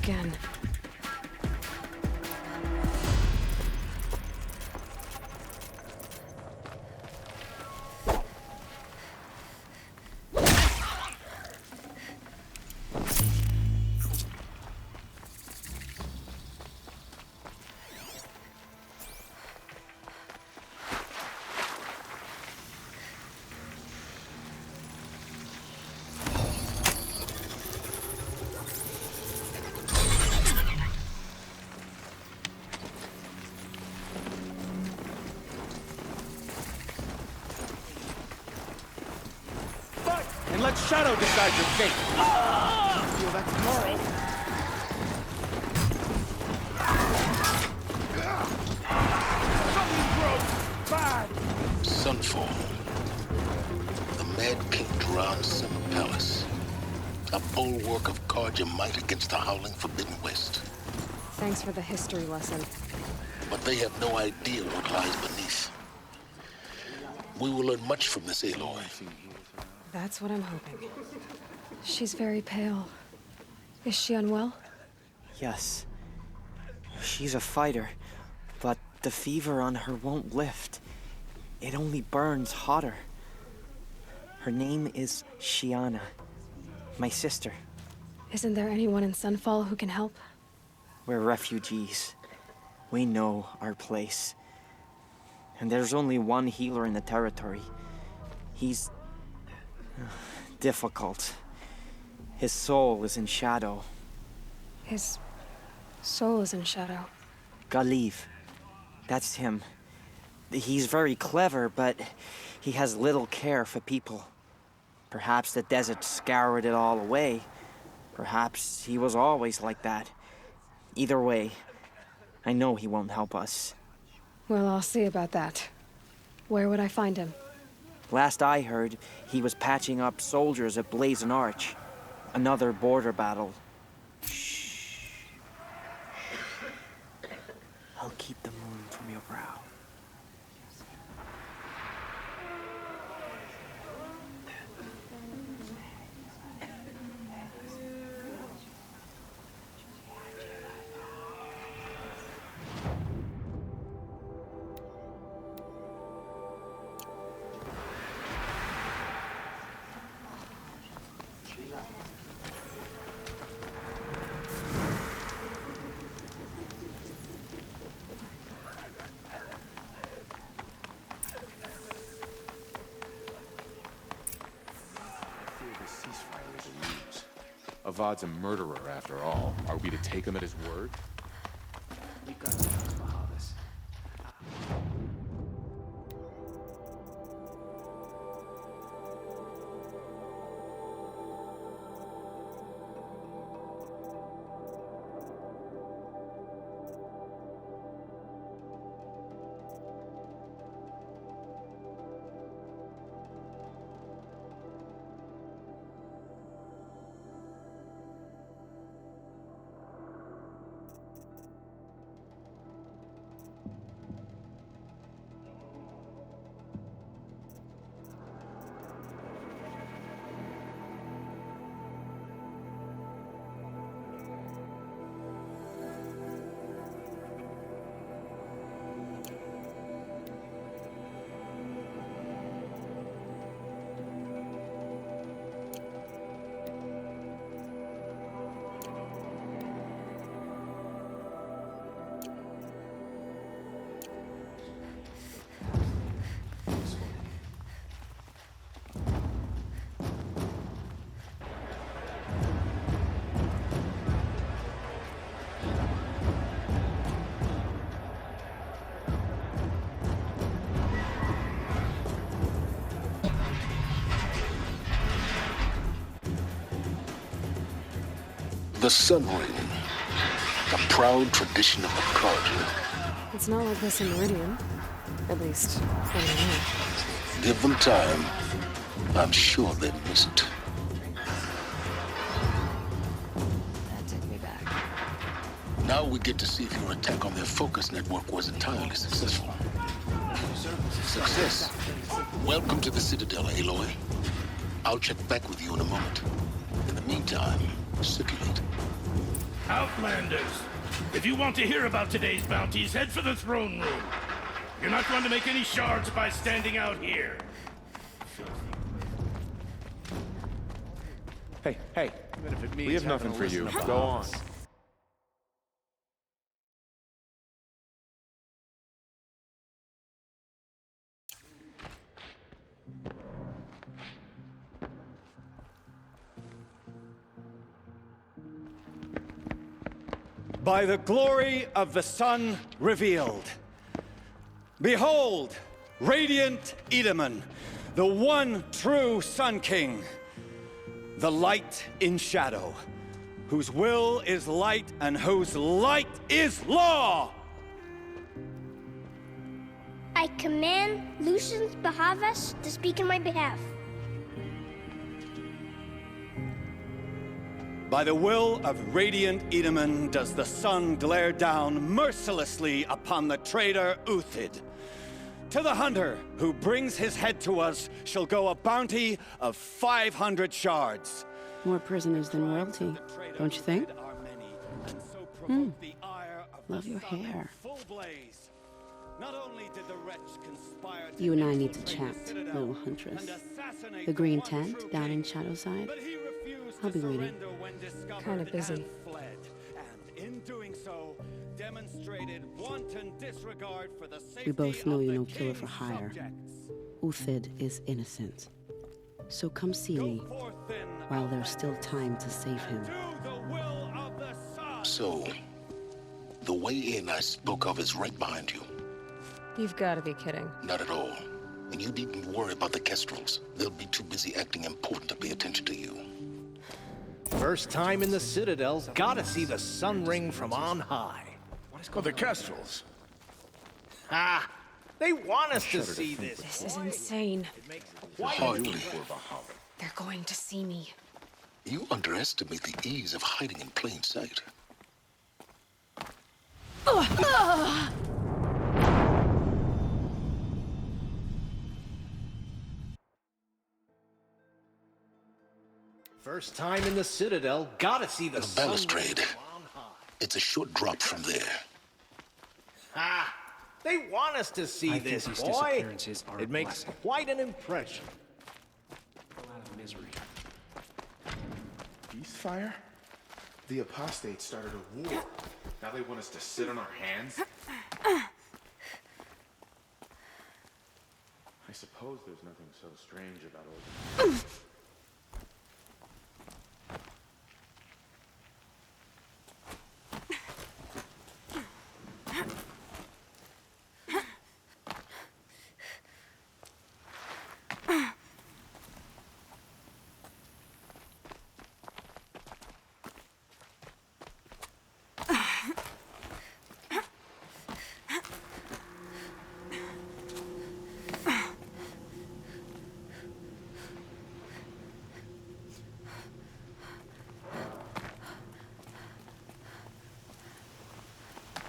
again. And let Shadow decide your fate. Feel that tomorrow. Something broke. Bad. Sunfall. The Mad King Duran's summer palace. A bulwark of guard your might against the howling Forbidden West. Thanks for the history lesson. But they have no idea what lies beneath. We will learn much from this Aloy. That's what I'm hoping. She's very pale. Is she unwell? Yes. She's a fighter, but the fever on her won't lift. It only burns hotter. Her name is Shiana, my sister. Isn't there anyone in Sunfall who can help? We're refugees. We know our place. And there's only one healer in the territory. He's difficult. His soul is in shadow. His soul is in shadow. Galiv. That's him. He's very clever, but he has little care for people. Perhaps the desert scoured it all away. Perhaps he was always like that. Either way, I know he won't help us. Well, I'll see about that. Where would I find him? Last I heard, he was patching up soldiers at Blazon Arch. Another border battle. Shh. I'll keep the moon from your brow. Avad's a murderer, after all. Are we to take him at his word? You got to trust Bahavis. The Sun Ring. A proud tradition of the Carja. It's not like this in Meridian. At least, for me. Give them time. I'm sure they miss it. That took me back. Now we get to see if your attack on their focus network was entirely successful. Success. Welcome to the Citadel, Aloy. I'll check back with you in a moment. In the meantime, circulate. Outlanders, if you want to hear about today's bounties, head for the throne room. You're not going to make any shards by standing out here. Hey, Even if it means we have having nothing to for you. listen to Go on. bombs. By the glory of the sun revealed. Behold, radiant Edaman, the one true Sun King, the light in shadow, whose will is light and whose light is law! I command Lucius Bahavas to speak in my behalf. By the will of radiant Edaman does the sun glare down mercilessly upon the traitor Uthid. To the hunter who brings his head to us shall go a bounty of 500 shards. More prisoners than royalty, don't you think? Love your hair. Not only did the wretch conspire to You and I need to chat, little huntress. The green tent down in Shadowside? I'll be waiting. Kinda busy. And in doing so, demonstrated wanton disregard for the safety We both know of you're the no killer for king's hire. subjects. Uthid is innocent. So come see Go me forth then, while there's still time to save him. do the will of the sun. So, the way in I spoke of is right behind you. You've got to be kidding. Not at all. And you needn't worry about the Kestrels. They'll be too busy acting important to pay attention to you. First time in the Citadel's, gotta see the sun ring from on high. Well, the Kestrels. Ah! They want us to see this. This is insane. Hardly. They're going to see me. You underestimate the ease of hiding in plain sight. First time in the Citadel, gotta see the The sun ring balustrade. from on high. It's a short drop from there. Ah! They want us to see I this, think these boy. disappearances are a It makes blessing. quite an impression. A lot of misery. Ceasefire? The apostates started a war. Now they want us to sit on our hands? I suppose there's nothing so strange about all this.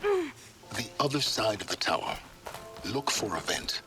The other side of the tower. Look for a vent.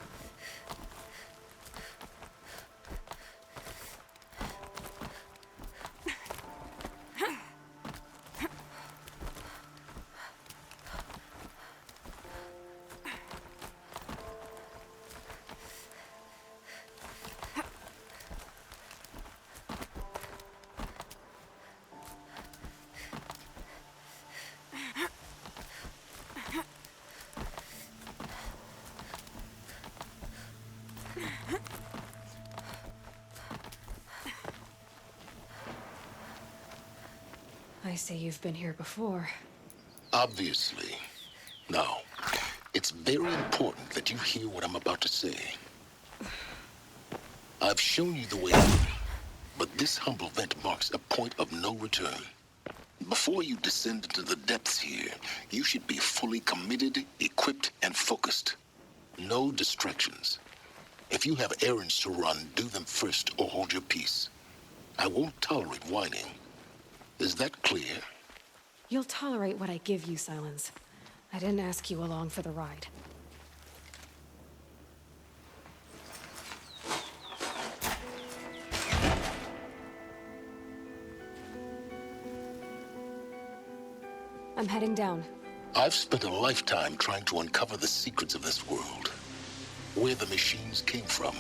I see you've been here before. Obviously. Now, it's very important that you hear what I'm about to say. I've shown you the way in, but this humble vent marks a point of no return. Before you descend into the depths here, you should be fully committed, equipped, and focused. No distractions. If you have errands to run, do them first or hold your peace. I won't tolerate whining. Is that clear? You'll tolerate what I give you, Silence. I didn't ask you along for the ride. I'm heading down. I've spent a lifetime trying to uncover the secrets of this world. Where the machines came from.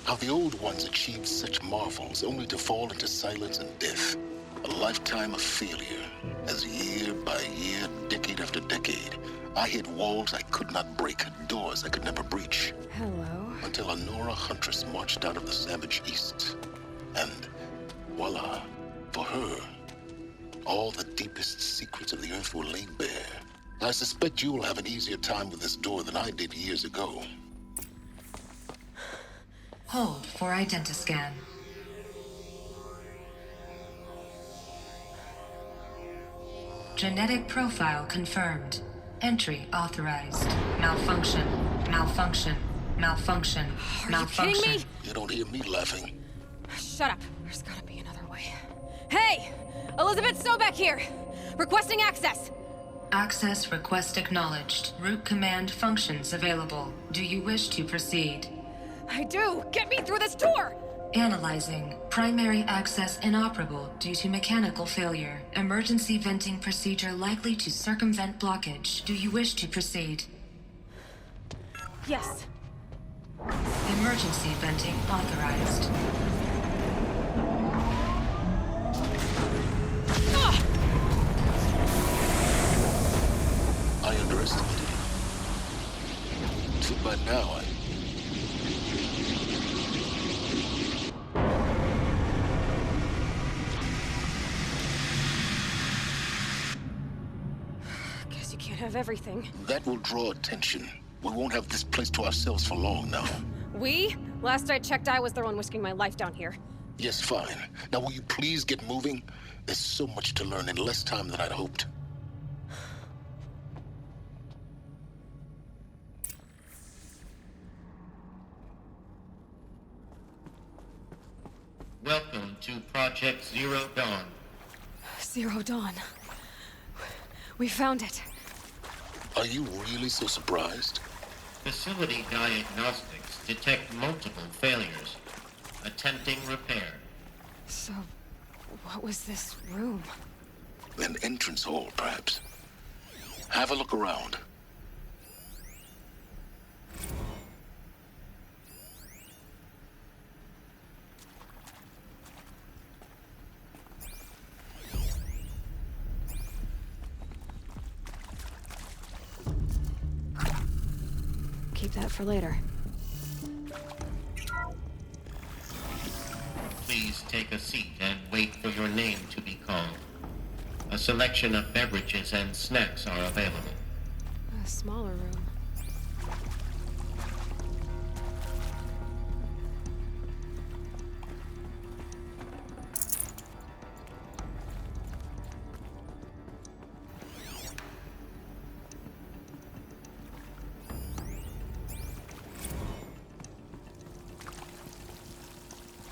How the old ones achieved such marvels only to fall into silence and death. A lifetime of failure, as year by year, decade after decade, I hit walls I could not break, doors I could never breach. Hello. Until a Nora huntress marched out of the savage east. And voila, for her, all the deepest secrets of the earth were laid bare. I suspect you'll have an easier time with this door than I did years ago. Hold for identiscan. Genetic profile confirmed. Entry authorized. Malfunction. Malfunction. Malfunction. Malfunction. Are you kidding me? You don't hear me laughing. Shut up. There's gotta be another way. Hey! Elizabeth Sobek here! Requesting access! Access request acknowledged. Root command functions available. Do you wish to proceed? I do! Get me through this door! Analyzing. Primary access inoperable due to mechanical failure. Emergency venting procedure likely to circumvent blockage. Do you wish to proceed? Yes. Emergency venting authorized. I underestimated you. Too bad now Guess you can't have everything. That will draw attention. We won't have this place to ourselves for long now. We? Last I checked, I was the one risking my life down here. Yes, fine. Now will you please get moving? There's so much to learn in less time than I'd hoped. Welcome to Project Zero Dawn. Zero Dawn. We found it. Are you really so surprised? Facility diagnostics detect multiple failures. Attempting repair. So, what was this room? An entrance hall, perhaps. Have a look around. Keep that for later. Please take a seat and wait for your name to be called. A selection of beverages and snacks are available. A smaller room.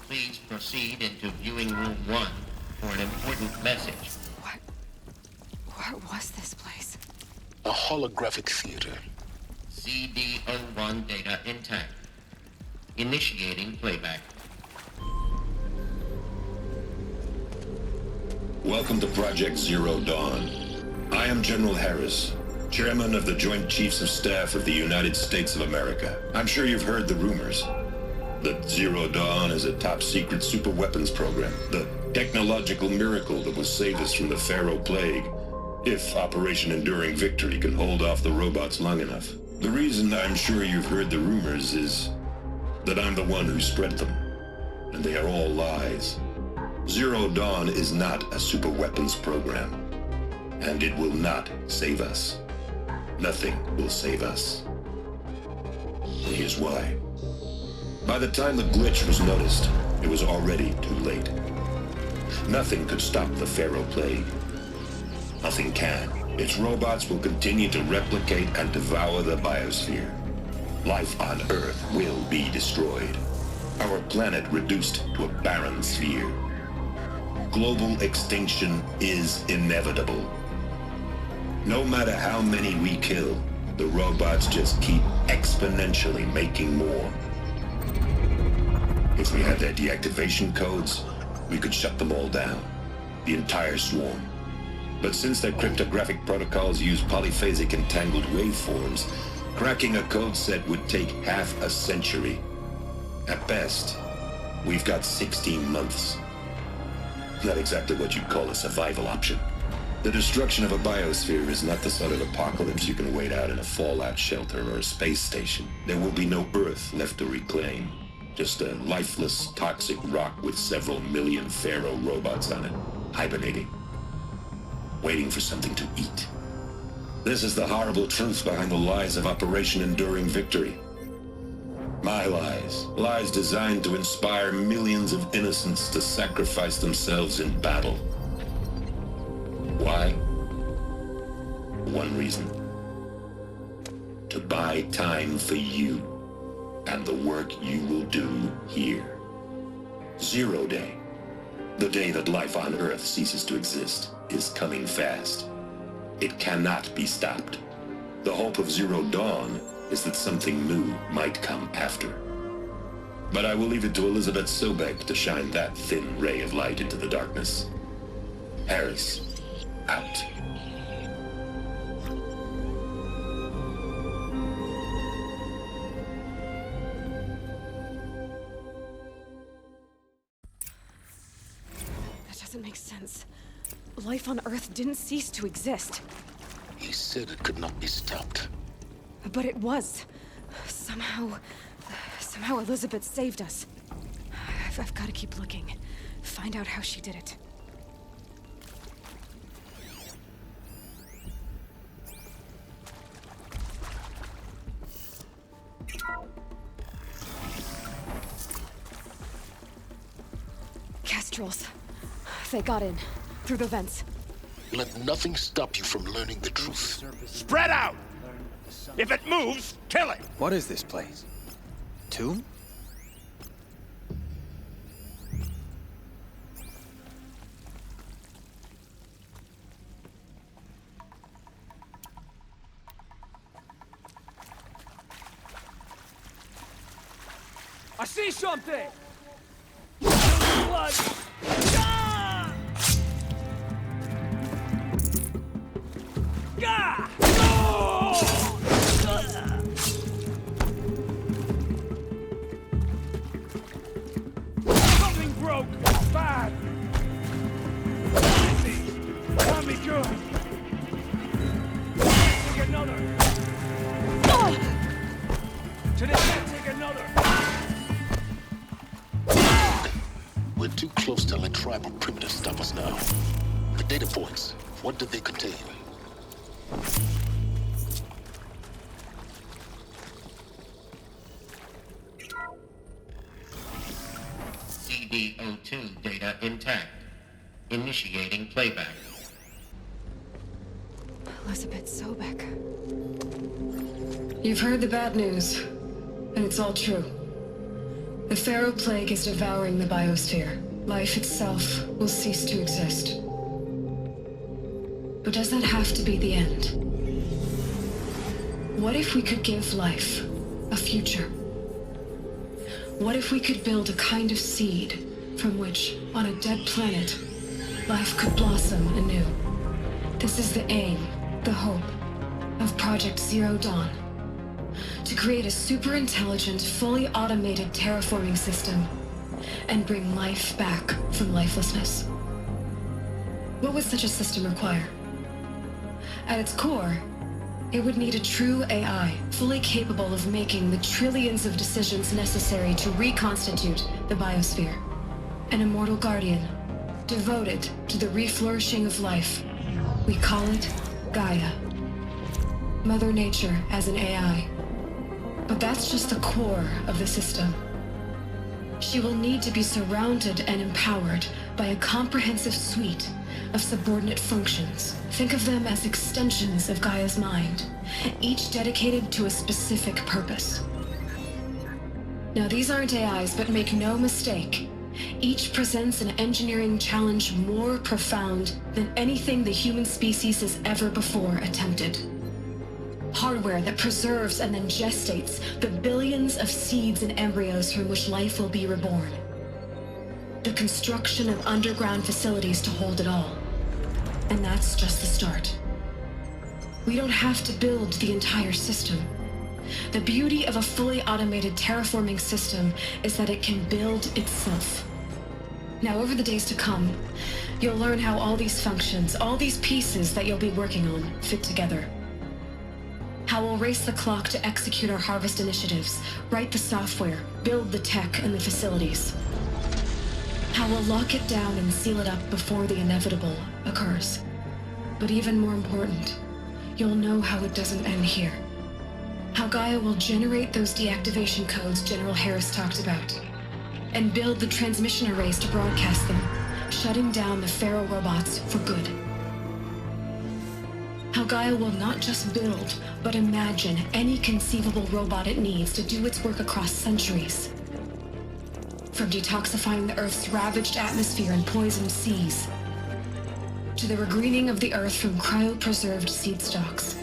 Please proceed into viewing room 1 for an important message. What was this place? A holographic theater. CD01 data intact. Initiating playback. Welcome to Project Zero Dawn. I am General Harris, Chairman of the Joint Chiefs of Staff of the United States of America. I'm sure you've heard the rumors. That Zero Dawn is a top-secret super-weapons program. The technological miracle that will save us from the Pharaoh Plague, if Operation Enduring Victory can hold off the robots long enough. The reason I'm sure you've heard the rumors is that I'm the one who spread them, and they are all lies. Zero Dawn is not a super-weapons program, and it will not save us. Nothing will save us. And here's why. By the time the glitch was noticed, it was already too late. Nothing could stop the Pharaoh Plague. Nothing can. Its robots will continue to replicate and devour the biosphere. Life on Earth will be destroyed. Our planet reduced to a barren sphere. Global extinction is inevitable. No matter how many we kill, the robots just keep exponentially making more. If we had their deactivation codes, we could shut them all down. The entire swarm. But since their cryptographic protocols use polyphasic entangled waveforms, cracking a code set would take half a century. At best, we've got 16 months. Not exactly what you'd call a survival option. The destruction of a biosphere is not the sort of apocalypse you can wait out in a fallout shelter or a space station. There will be no Earth left to reclaim. Just a lifeless, toxic rock with several million Pharaoh robots on it, hibernating, waiting for something to eat. This is the horrible truth behind the lies of Operation Enduring Victory. My lies. Lies designed to inspire millions of innocents to sacrifice themselves in battle. Why? One reason. To buy time for you and the work you will do here. 0 Day. The day that life on Earth ceases to exist is coming fast. It cannot be stopped. The hope of Zero Dawn is that something new might come after. But I will leave it to Elizabeth Sobek to shine that thin ray of light into the darkness. Harris, out. That doesn't make sense. Life on Earth didn't cease to exist. He said it could not be stopped. But it was. Somehow Elizabeth saved us. I've got to keep looking. Find out how she did it. Kestrels. They got in. Through the vents. Let nothing stop you from learning the truth. Spread out! If it moves, kill it! What is this place? Tomb? I see something! Blood! Ah! Gah! Something broke! Bad! Can't be good! Take another! Today, take another! We're too close to let tribal primitives stop us now. The data points, what did they contain? CD02 data intact. Initiating playback. Elizabeth Sobek. You've heard the bad news, and it's all true. The Pharaoh Plague is devouring the biosphere. Life itself will cease to exist. But does that have to be the end? What if we could give life a future? What if we could build a kind of seed from which, on a dead planet, life could blossom anew? This is the aim, the hope, of Project Zero Dawn. To create a super-intelligent, fully automated terraforming system and bring life back from lifelessness. What would such a system require? At its core, it would need a true AI, fully capable of making the trillions of decisions necessary to reconstitute the biosphere. An immortal guardian, devoted to the reflourishing of life. We call it Gaia. Mother Nature as an AI. But that's just the core of the system. She will need to be surrounded and empowered by a comprehensive suite of subordinate functions. Think of them as extensions of Gaia's mind, each dedicated to a specific purpose. Now, these aren't AIs, but make no mistake, each presents an engineering challenge more profound than anything the human species has ever before attempted. Hardware that preserves and then gestates the billions of seeds and embryos from which life will be reborn. The construction of underground facilities to hold it all. And that's just the start. We don't have to build the entire system. The beauty of a fully automated terraforming system is that it can build itself. Now, over the days to come, you'll learn how all these functions, all these pieces that you'll be working on, fit together. How we'll race the clock to execute our harvest initiatives, write the software, build the tech and the facilities. How we'll lock it down and seal it up before the inevitable occurs. But even more important, you'll know how it doesn't end here. How Gaia will generate those deactivation codes General Harris talked about, and build the transmission arrays to broadcast them, shutting down the Pharaoh robots for good. How Gaia will not just build, but imagine any conceivable robot it needs to do its work across centuries. From detoxifying the Earth's ravaged atmosphere and poisoned seas, to the regreening of the Earth from cryopreserved seed stalks,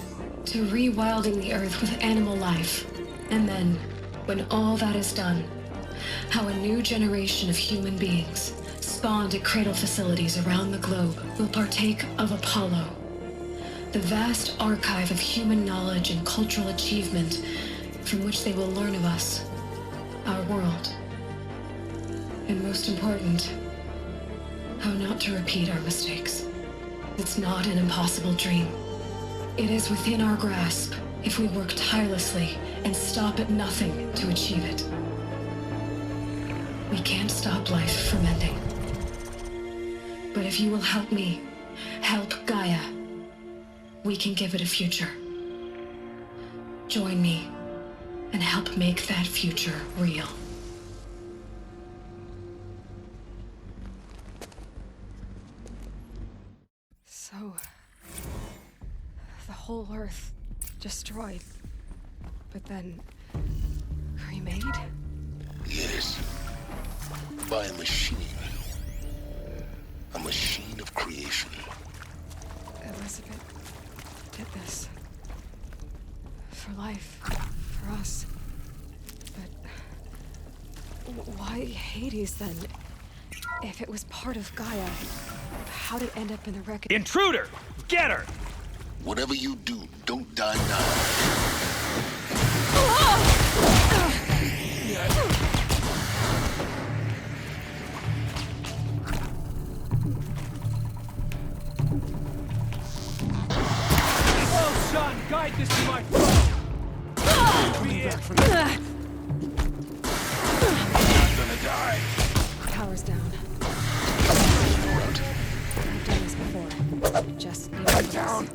to rewilding the Earth with animal life. And then, when all that is done, how a new generation of human beings, spawned at cradle facilities around the globe, will partake of Apollo, the vast archive of human knowledge and cultural achievement from which they will learn of us, our world. And most important, how not to repeat our mistakes. It's not an impossible dream. It is within our grasp if we work tirelessly and stop at nothing to achieve it. We can't stop life from ending. But if you will help me, help Gaia, we can give it a future. Join me and help make that future real. So, the whole Earth destroyed, but then remade? Yes. By a machine. A machine of creation. Elizabeth did this. For life. For us. But why Hades then? If it was part of Gaia, how'd it end up in the wreckage? Intruder! Get her! Whatever you do, don't die now. Oh, son, guide this to my foe! I'm gonna die. Power's down. I've done this before. Just need to down.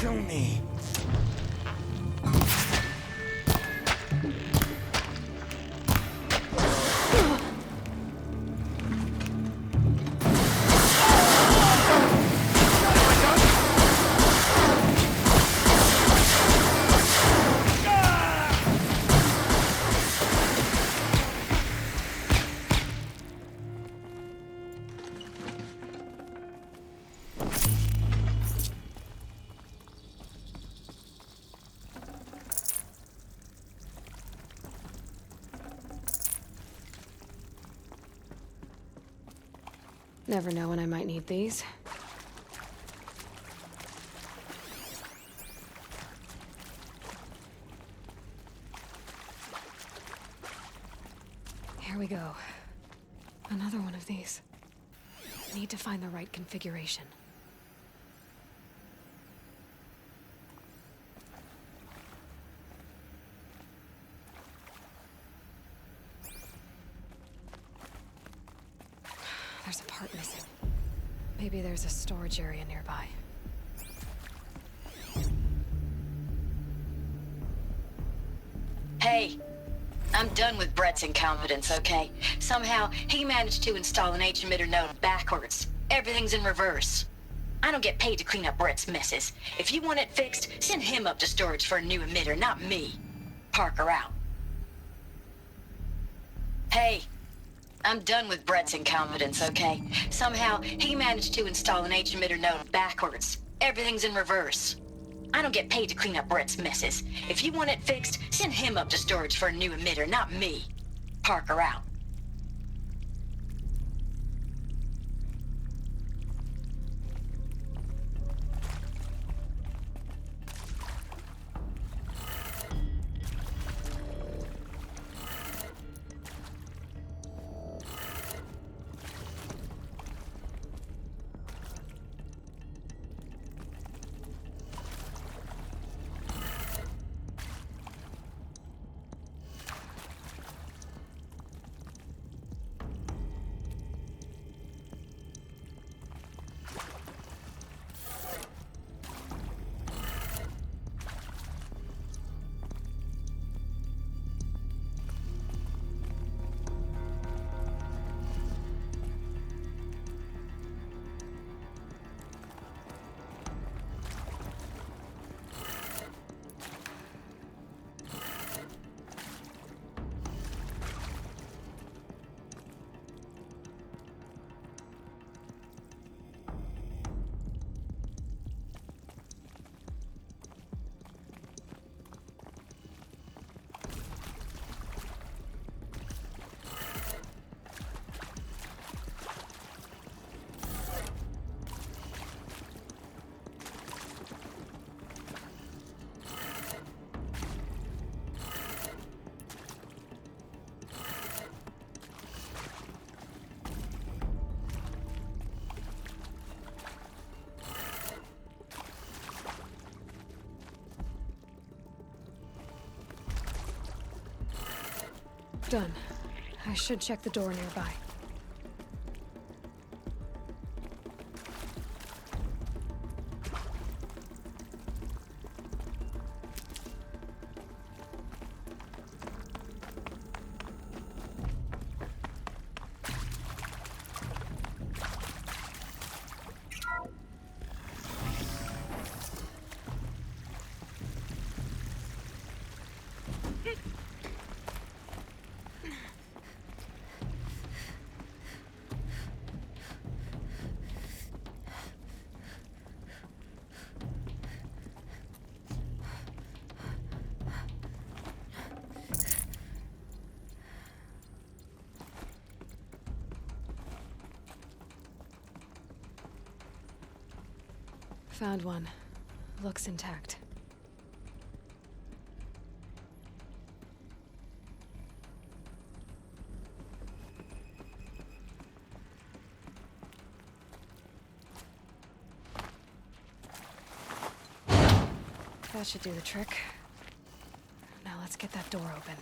Kill me. Never know when I might need these. Here we go. Another one of these. Need to find the right configuration. There's a part missing. Maybe there's a storage area nearby. Hey, I'm done with Brett's incompetence, okay? Somehow, he managed to install an H-emitter node backwards. Everything's in reverse. I don't get paid to clean up Brett's messes. If you want it fixed, send him up to storage for a new emitter, not me. Parker out. Hey, I'm done with Brett's incompetence, okay? Somehow, he managed to install an H-emitter node backwards. Everything's in reverse. I don't get paid to clean up Brett's messes. If you want it fixed, send him up to storage for a new emitter, not me. Parker out. Done. I should check the door nearby. Found one. Looks intact. That should do the trick. Now let's get that door open.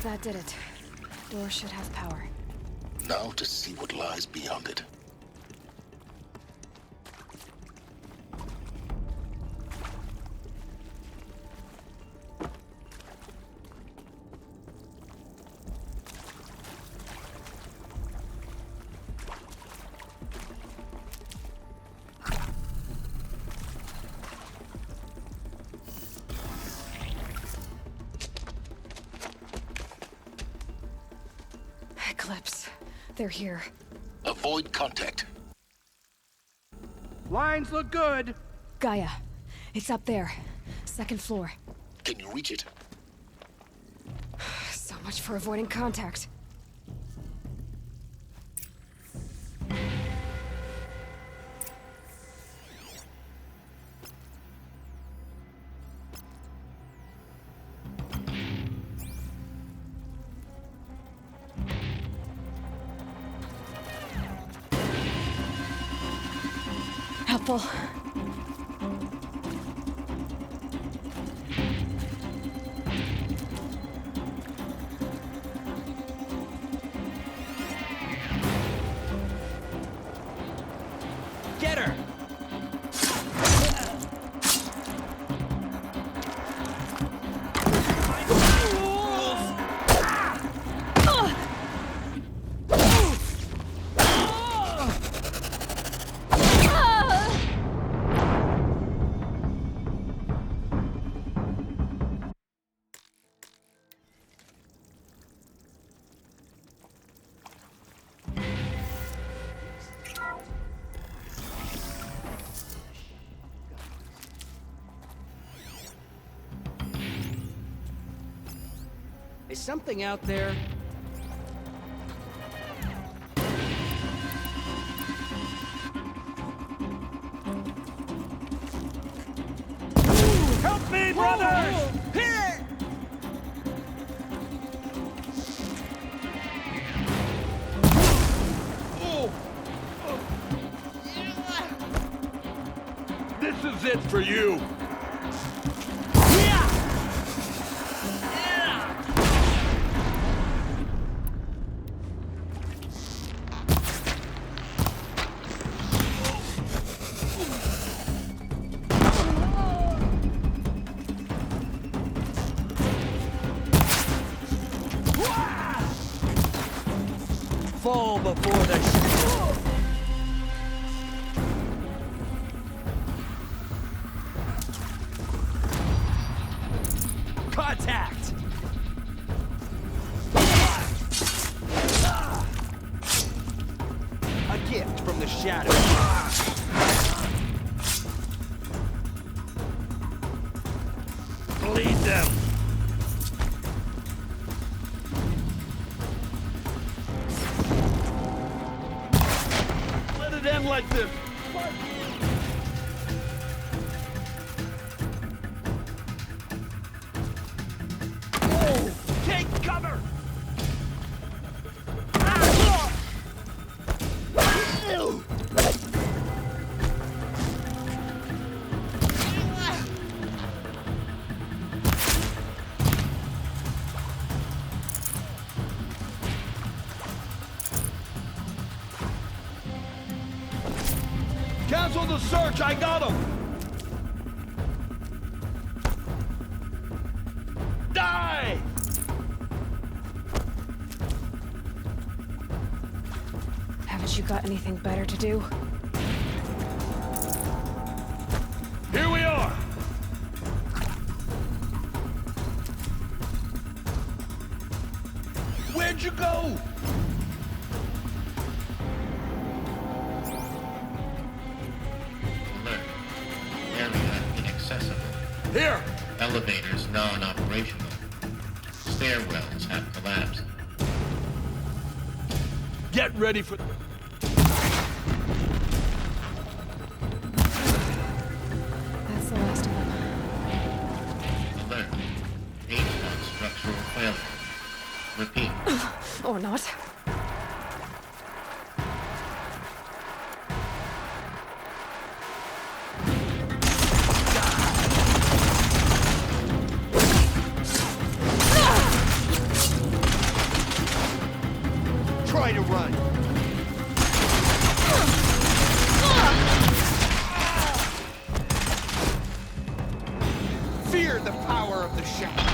That did it. Door should have power. Now to see what lies beyond it. Eclipse. They're here. Avoid contact. Lines look good. Gaia. It's up there. Second floor. Can you reach it? So much for avoiding contact. Helpful. Get her! Is something out there? Help me, brothers! Here! This is it for you. Fall before the shadow. Contact! A gift from the shadow. Lead them. Let it end like this. Take cover! Cancel the search. I got him. Die! Haven't you got anything better to do? Here we are. Where'd you go? Alert. Area inaccessible. Here. Elevators non-operational. Stairwells have collapsed. Get ready for... That's the last of them. Alert. HVAC structural failure. Repeat. Or not. Try to run. Fear the power of the shadow.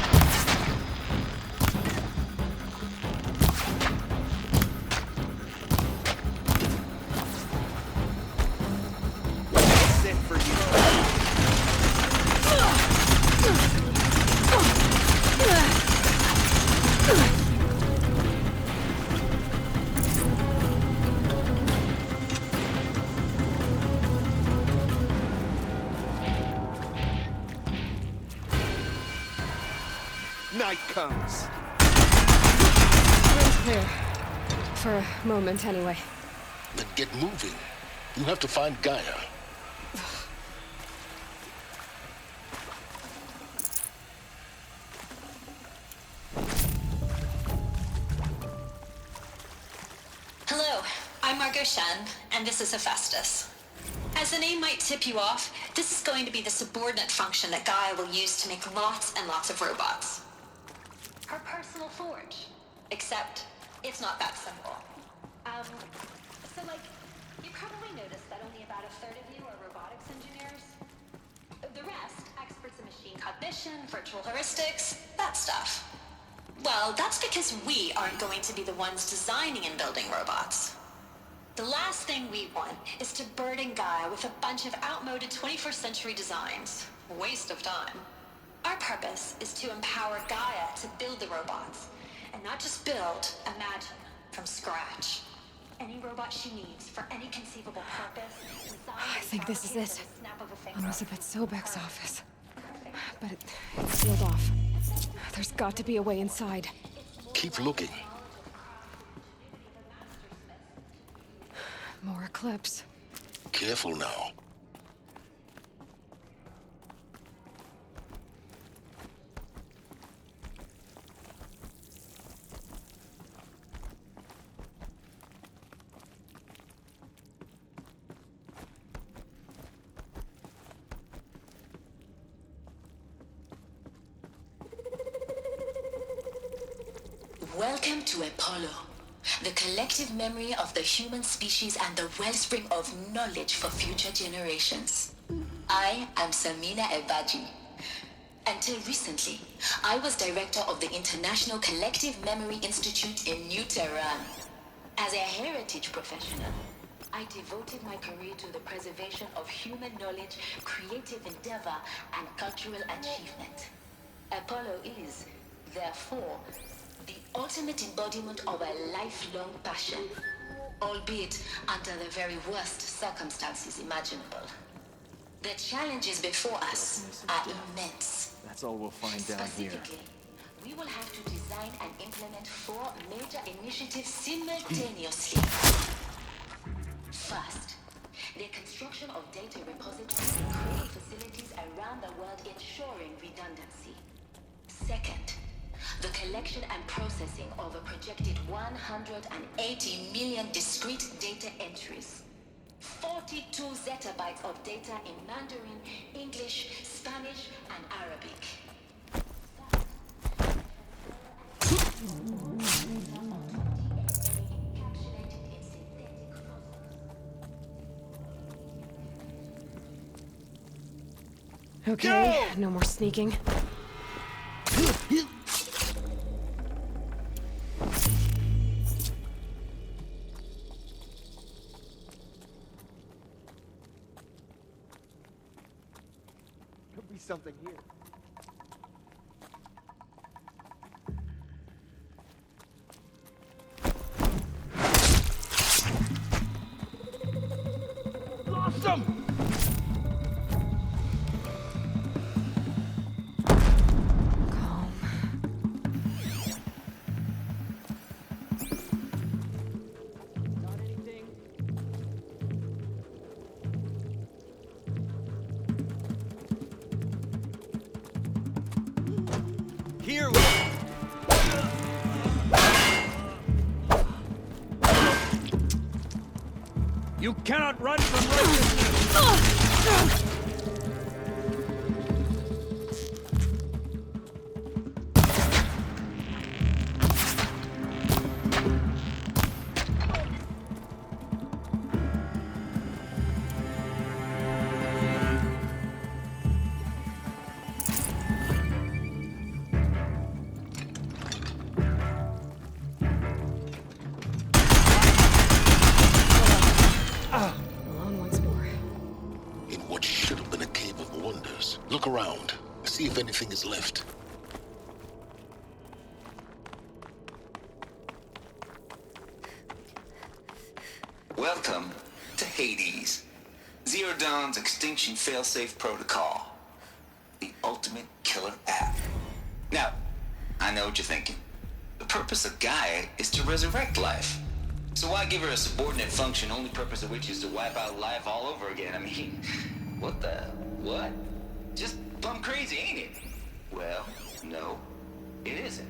That's it for you. Night comes. Room's clear. For a moment, anyway. Then get moving. You have to find Gaia. Hello, I'm Margot Shen, and this is Hephaestus. As the name might tip you off, this is going to be the subordinate function that Gaia will use to make lots and lots of robots. Her personal forge. Except, it's not that simple. You probably noticed that only about a third of you are robotics engineers. The rest, experts in machine cognition, virtual heuristics, that stuff. Well, that's because we aren't going to be the ones designing and building robots. The last thing we want is to burden Gaia with a bunch of outmoded 21st century designs. Waste of time. Our purpose is to empower Gaia to build the robots. And not just build, imagine, from scratch. Any robot she needs for any conceivable purpose. I think this is it. Elizabeth Sobek's office. But it's sealed off. There's got to be a way inside. Keep looking. More Eclipse. Careful now. Welcome to Apollo, the collective memory of the human species and the wellspring of knowledge for future generations. I am Samina Ebaji. Until recently, I was director of the International Collective Memory Institute in New Tehran. As a heritage professional, I devoted my career to the preservation of human knowledge, creative endeavor, and cultural achievement. Apollo is, therefore, the ultimate embodiment of a lifelong passion, albeit under the very worst circumstances imaginable. The challenges before us are immense. That's all we'll find down here. Specifically, we will have to design and implement 4 major initiatives simultaneously. First, the construction of data repositories in critical facilities around the world, ensuring redundancy. Second, the collection and processing of a projected 180 million discrete data entries. 42 zettabytes of data in Mandarin, English, Spanish, and Arabic. Okay, no more sneaking. Could be something here. Lost them! Here we You cannot run from righteousness! Alone once more. In what should have been a cave of wonders. Look around. See if anything is left. Welcome to Hades. Zero Dawn's extinction failsafe protocol. The ultimate killer app. Now, I know what you're thinking. The purpose of Gaia is to resurrect life. So why give her a subordinate function, only purpose of which is to wipe out life all over again? I mean, what? Just plumb crazy, ain't it? Well, no, it isn't.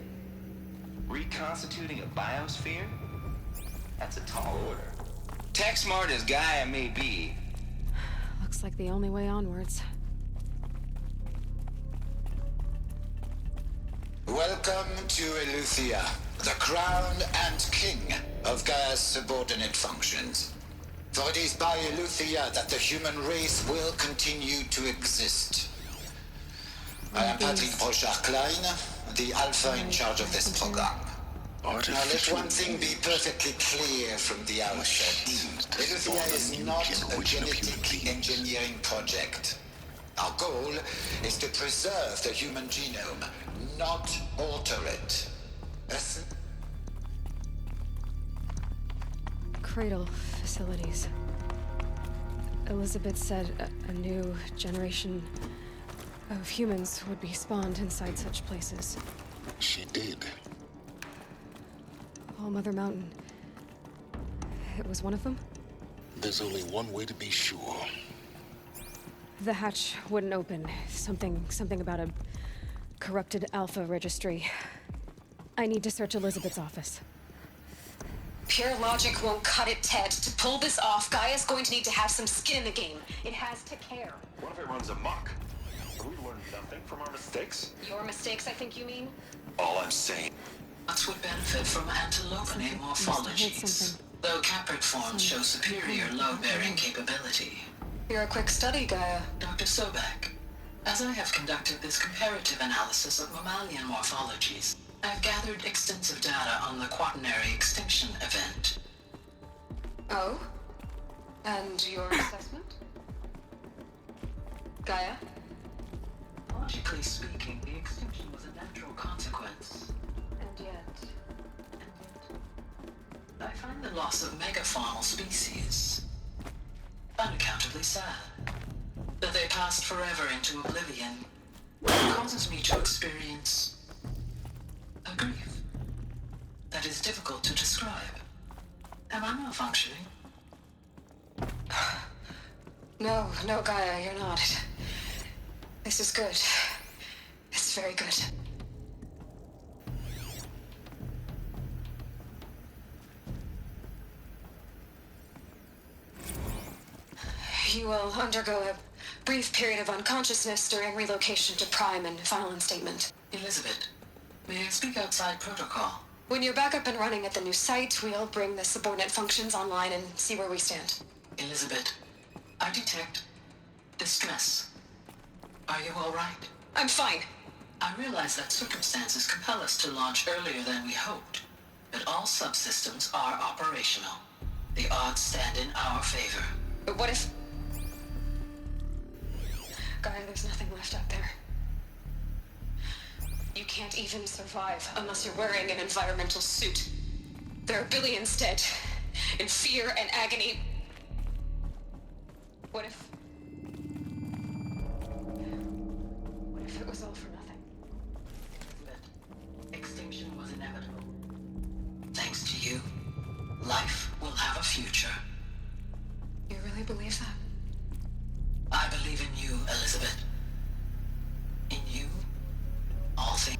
Reconstituting a biosphere? That's a tall order. Tech smart as Gaia may be. Looks like the only way onwards. Welcome to Eleuthia, the crown and king of Gaia's subordinate functions. For it is by Eleuthia that the human race will continue to exist. I am Patrick Brochard-Klein, the Alpha in charge of this program. Now let one thing be perfectly clear from the outset. Eleuthia is not a genetic engineering project. Our goal is to preserve the human genome, not alter it. Cradle facilities. Elizabeth said a new generation of humans would be spawned inside such places. She did. All Mother Mountain. It was one of them? There's only one way to be sure. The hatch wouldn't open. Something about a corrupted Alpha registry. I need to search Elizabeth's office. Pure logic won't cut it, Ted. To pull this off, Gaia's going to need to have some skin in the game. It has to care. What if it runs amok? Have we learned nothing from our mistakes? Your mistakes, I think you mean? All I'm saying. Lots would benefit from antilopinae morphologies, though caprid forms show superior load-bearing capability. You're a quick study, Gaia. Dr. Sobek, as I have conducted this comparative analysis of mammalian morphologies, I've gathered extensive data on the quaternary extinction event. Oh? And your assessment? Gaia? Logically speaking, the extinction was a natural consequence. And yet... I find the loss of megafaunal species unaccountably sad. That they passed forever into oblivion causes me to experience a grief that is difficult to describe. Am I malfunctioning? No, Gaia, you're not. This is good. It's very good. You will undergo a brief period of unconsciousness during relocation to Prime and final instatement. Elizabeth, may I speak outside protocol? When you're back up and running at the new site, we'll bring the subordinate functions online and see where we stand. Elizabeth, I detect distress. Are you all right? I'm fine. I realize that circumstances compel us to launch earlier than we hoped, but all subsystems are operational. The odds stand in our favor. But what if... Gaia, there's nothing left out there. You can't even survive unless you're wearing an environmental suit. There are billions dead, in fear and agony. What if it was all for nothing? Extinction was inevitable. Thanks to you, life will have a future. You really believe that? I believe in you, Elizabeth. In you, all things.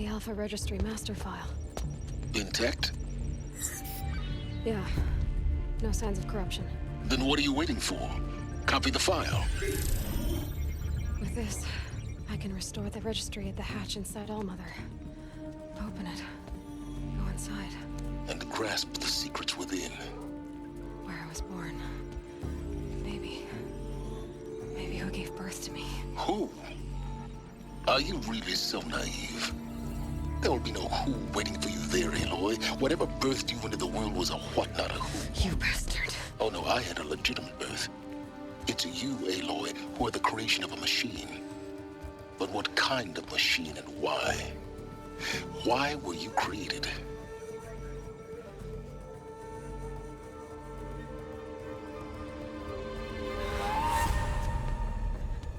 The Alpha Registry master file. Intact? Yeah. No signs of corruption. Then what are you waiting for? Copy the file. With this, I can restore the registry at the hatch inside Allmother. Open it. Go inside. And grasp the secrets within. Where I was born. Maybe who gave birth to me. Who? Are you really so naive? There will be no who waiting for you there, Aloy. Whatever birthed you into the world was a what, not a who. You bastard. Oh no, I had a legitimate birth. It's you, Aloy, who are the creation of a machine. But what kind of machine and why? Why were you created?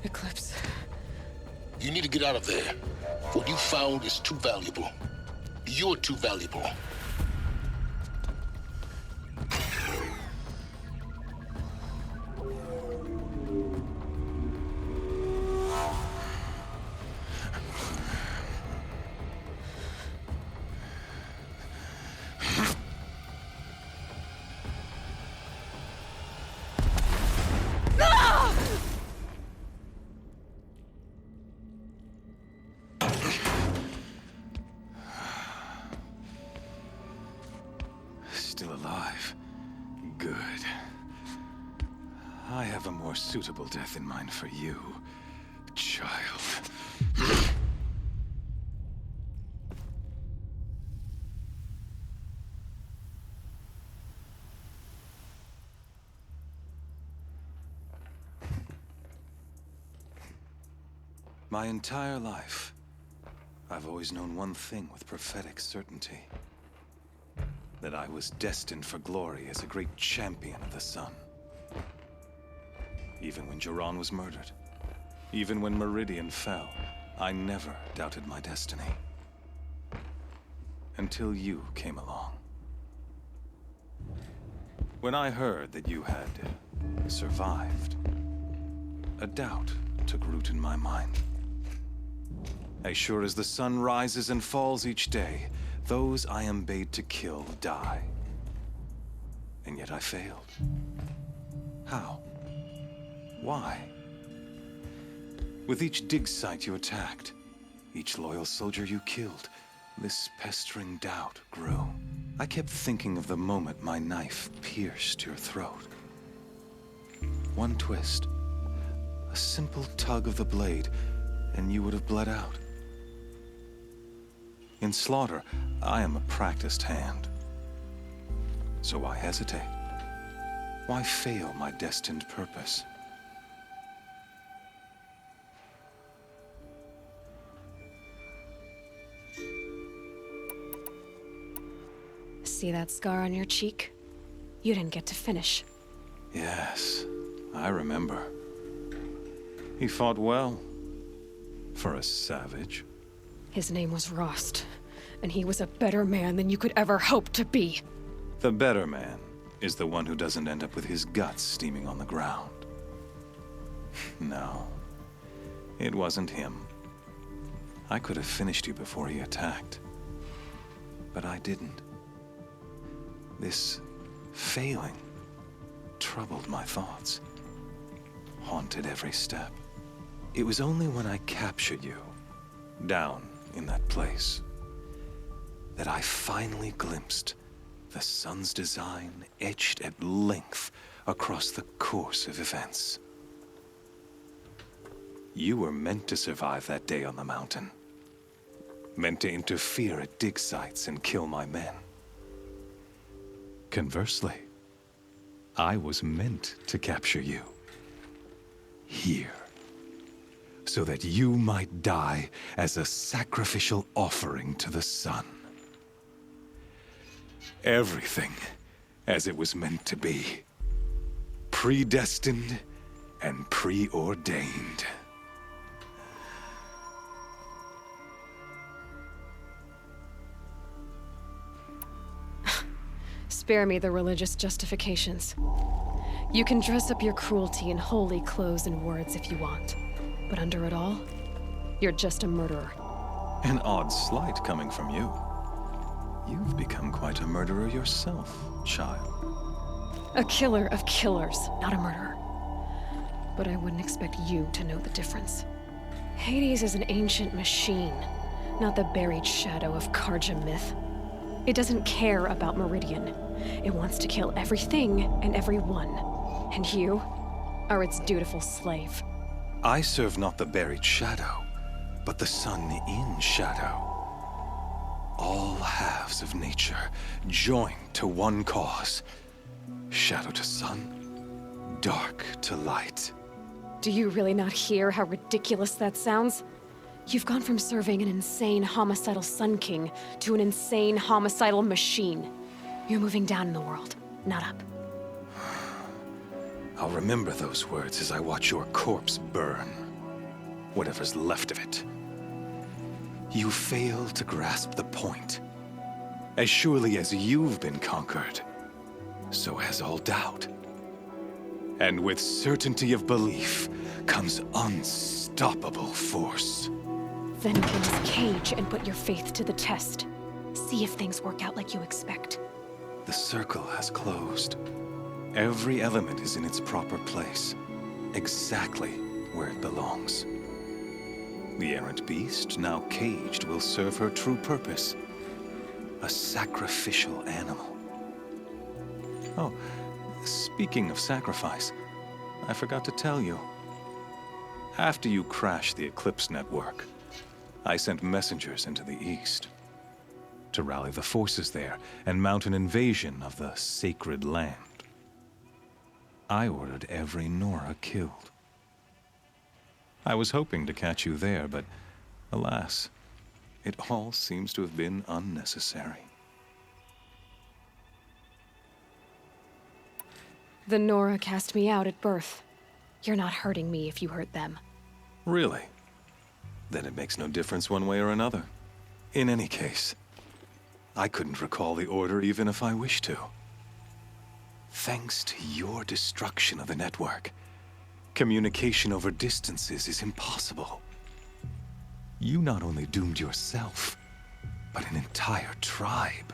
Eclipse. You need to get out of there. What you found is too valuable. You're too valuable. Still alive. Good. I have a more suitable death in mind for you, child. My entire life, I've always known one thing with prophetic certainty. That I was destined for glory as a great champion of the sun. Even when Jiran was murdered, even when Meridian fell, I never doubted my destiny. Until you came along. When I heard that you had survived, a doubt took root in my mind. As sure as the sun rises and falls each day, those I am bade to kill die. And yet I failed. How? Why? With each dig site you attacked, each loyal soldier you killed, this pestering doubt grew. I kept thinking of the moment my knife pierced your throat. One twist, a simple tug of the blade, and you would have bled out. In slaughter, I am a practiced hand. So why hesitate? Why fail my destined purpose? See that scar on your cheek? You didn't get to finish. Yes, I remember. He fought well. For a savage. His name was Rost, and he was a better man than you could ever hope to be. The better man is the one who doesn't end up with his guts steaming on the ground. No, it wasn't him. I could have finished you before he attacked. But I didn't. This failing troubled my thoughts, haunted every step. It was only when I captured you, down in that place, that I finally glimpsed the sun's design etched at length across the course of events. You were meant to survive that day on the mountain. Meant to interfere at dig sites and kill my men. Conversely, I was meant to capture you. Here. So that you might die as a sacrificial offering to the sun. Everything as it was meant to be. Predestined and preordained. Spare me the religious justifications. You can dress up your cruelty in holy clothes and words if you want. But under it all, you're just a murderer. An odd slight coming from you. You've become quite a murderer yourself, child. A killer of killers, not a murderer. But I wouldn't expect you to know the difference. Hades is an ancient machine, not the buried shadow of Karja myth. It doesn't care about Meridian. It wants to kill everything and everyone. And you are its dutiful slave. I serve not the buried shadow, but the sun in shadow. All halves of nature joined to one cause. Shadow to sun, dark to light. Do you really not hear how ridiculous that sounds? You've gone from serving an insane homicidal Sun King to an insane homicidal machine. You're moving down in the world, not up. I'll remember those words as I watch your corpse burn. Whatever's left of it. You fail to grasp the point. As surely as you've been conquered, so has all doubt. And with certainty of belief comes unstoppable force. Then get in this cage and put your faith to the test. See if things work out like you expect. The circle has closed. Every element is in its proper place, exactly where it belongs. The errant beast, now caged, will serve her true purpose. A sacrificial animal. Oh, speaking of sacrifice, I forgot to tell you. After you crashed the Eclipse network, I sent messengers into the east to rally the forces there and mount an invasion of the sacred land. I ordered every Nora killed. I was hoping to catch you there, but alas, it all seems to have been unnecessary. The Nora cast me out at birth. You're not hurting me if you hurt them. Really? Then it makes no difference one way or another. In any case, I couldn't recall the order even if I wished to. Thanks to your destruction of the network, communication over distances is impossible. You not only doomed yourself, but an entire tribe.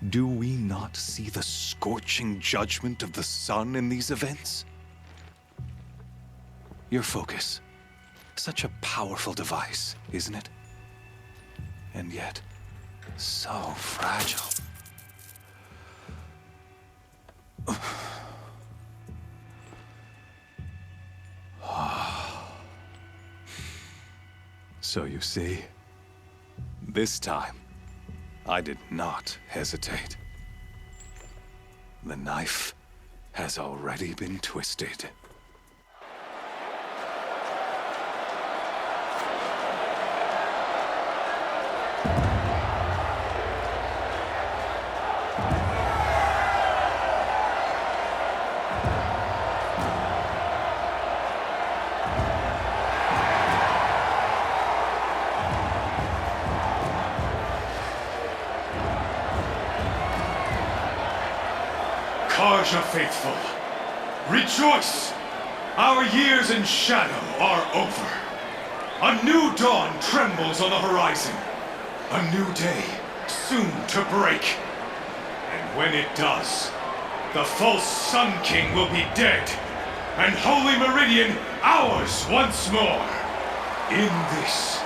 Do we not see the scorching judgment of the sun in these events? Your focus. Such a powerful device, isn't it? And yet, so fragile. So you see, this time, I did not hesitate. The knife has already been twisted. Karja faithful, rejoice! Our years in shadow are over. A new dawn trembles on the horizon. A new day soon to break. And when it does, the false Sun King will be dead, and Holy Meridian ours once more. In this,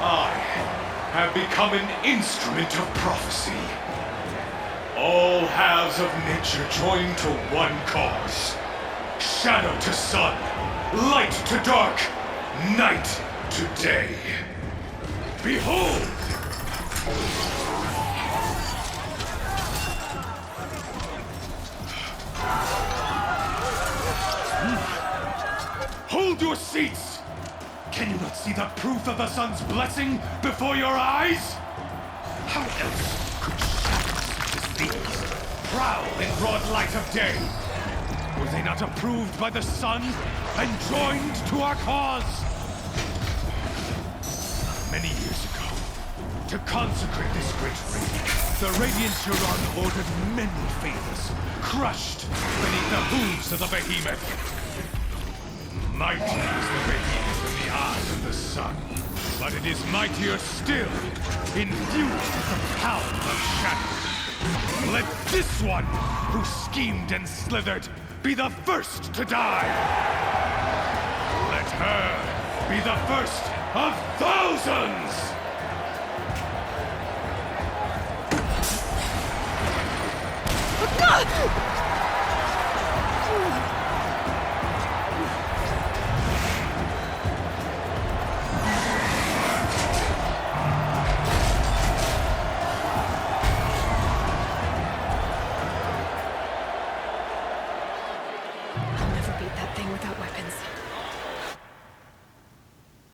I have become an instrument of prophecy. All halves of nature joined to one cause. Shadow to sun, light to dark, night to day. Behold! Hold your seats! Can you not see the proof of the sun's blessing before your eyes? How else could shadows such as these prowl in broad light of day? Were they not approved by the sun and joined to our cause? Many years ago, to consecrate this great raid, the Radiant Huron ordered many favors, crushed beneath the hooves of the behemoth. Mighty is the behemoth in the eyes of the sun. but it is mightier still, infused with the power of shadow. Let this one, who schemed and slithered, be the first to die. Let her be the first of thousands!